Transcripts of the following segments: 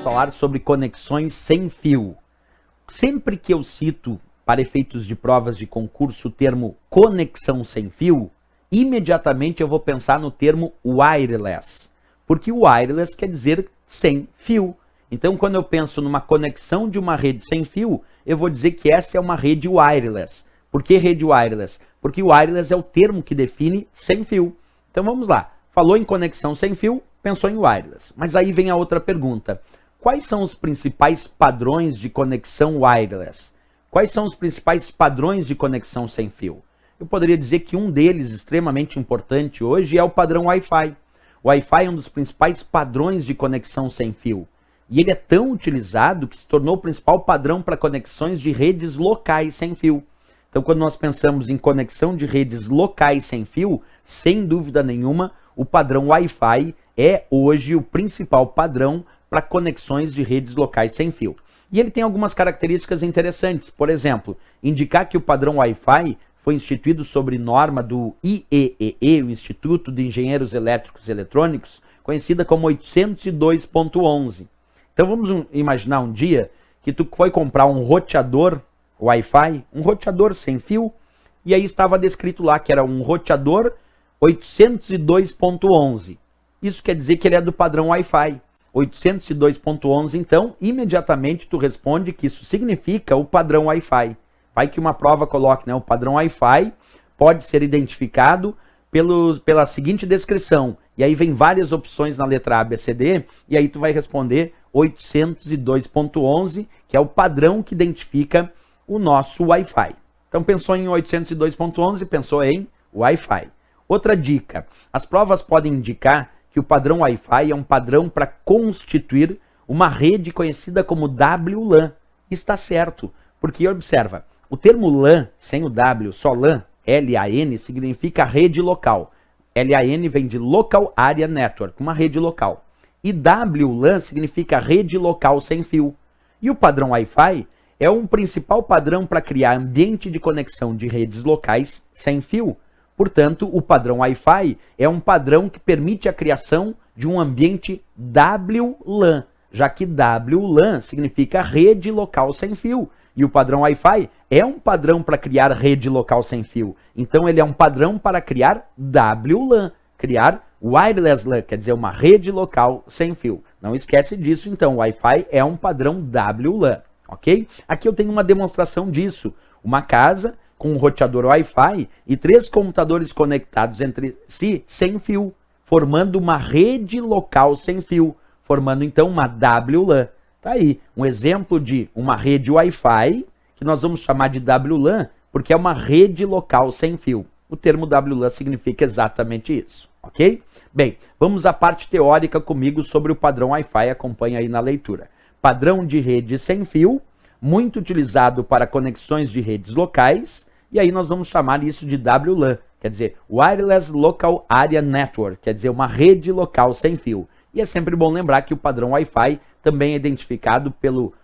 falar sobre conexões sem fio. Sempre que eu cito, para efeitos de provas de concurso, o termo conexão sem fio, imediatamente eu vou pensar no termo wireless, porque wireless quer dizer sem fio. Então, quando eu penso numa conexão de uma rede sem fio, eu vou dizer que essa é uma rede wireless. Por que rede wireless? Porque wireless é o termo que define sem fio. Então, vamos lá. Falou em conexão sem fio, pensou em wireless. Mas aí vem a outra pergunta. Quais são os principais padrões de conexão wireless? Quais são os principais padrões de conexão sem fio? Eu poderia dizer que um deles, extremamente importante hoje, é o padrão Wi-Fi. O Wi-Fi é um dos principais padrões de conexão sem fio. E ele é tão utilizado que se tornou o principal padrão para conexões de redes locais sem fio. Então, quando nós pensamos em conexão de redes locais sem fio, sem dúvida nenhuma, o padrão Wi-Fi é hoje o principal padrão para conexões de redes locais sem fio. E ele tem algumas características interessantes. Por exemplo, indicar que o padrão Wi-Fi foi instituído sobre norma do IEEE, o Instituto de Engenheiros Elétricos e Eletrônicos, conhecida como 802.11. Então vamos imaginar um dia que tu foi comprar um roteador Wi-Fi, um roteador sem fio, e aí estava descrito lá que era um roteador 802.11. Isso quer dizer que ele é do padrão Wi-Fi. 802.11, então, imediatamente tu responde que isso significa o padrão Wi-Fi. Vai que uma prova coloque, né? O padrão Wi-Fi pode ser identificado pela seguinte descrição. E aí vem várias opções na letra A, B, C, D, e aí tu vai responder 802.11, que é o padrão que identifica o nosso Wi-Fi. Então pensou em 802.11, pensou em Wi-Fi. Outra dica, as provas podem indicar que o padrão Wi-Fi é um padrão para constituir uma rede conhecida como WLAN. Está certo, porque observa, o termo LAN, sem o W, só LAN, L-A-N, significa rede local. LAN vem de Local Area Network, uma rede local. E WLAN significa rede local sem fio. E o padrão Wi-Fi é um principal padrão para criar ambiente de conexão de redes locais sem fio. Portanto, o padrão Wi-Fi é um padrão que permite a criação de um ambiente WLAN, já que WLAN significa rede local sem fio. E o padrão Wi-Fi é um padrão para criar rede local sem fio. Então, ele é um padrão para criar WLAN, criar Wireless LAN, quer dizer, uma rede local sem fio. Não esquece disso, então, o Wi-Fi é um padrão WLAN, ok? Aqui eu tenho uma demonstração disso. Uma casa com um roteador Wi-Fi e 3 computadores conectados entre si sem fio, formando uma rede local sem fio, formando então uma WLAN. Tá aí, um exemplo de uma rede Wi-Fi, que nós vamos chamar de WLAN, porque é uma rede local sem fio. O termo WLAN significa exatamente isso, ok? Bem, vamos à parte teórica comigo sobre o padrão Wi-Fi, acompanha aí na leitura. Padrão de rede sem fio, muito utilizado para conexões de redes locais, e aí nós vamos chamar isso de WLAN, quer dizer, Wireless Local Area Network, quer dizer, uma rede local sem fio. E é sempre bom lembrar que o padrão Wi-Fi também é identificado pelo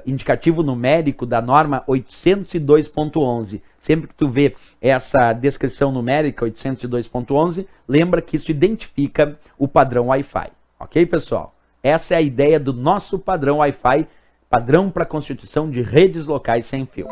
indicativo numérico da norma 802.11. Sempre que tu vê essa descrição numérica, 802.11, lembra que isso identifica o padrão Wi-Fi. Ok, pessoal? Essa é a ideia do nosso padrão Wi-Fi, padrão para a constituição de redes locais sem fio.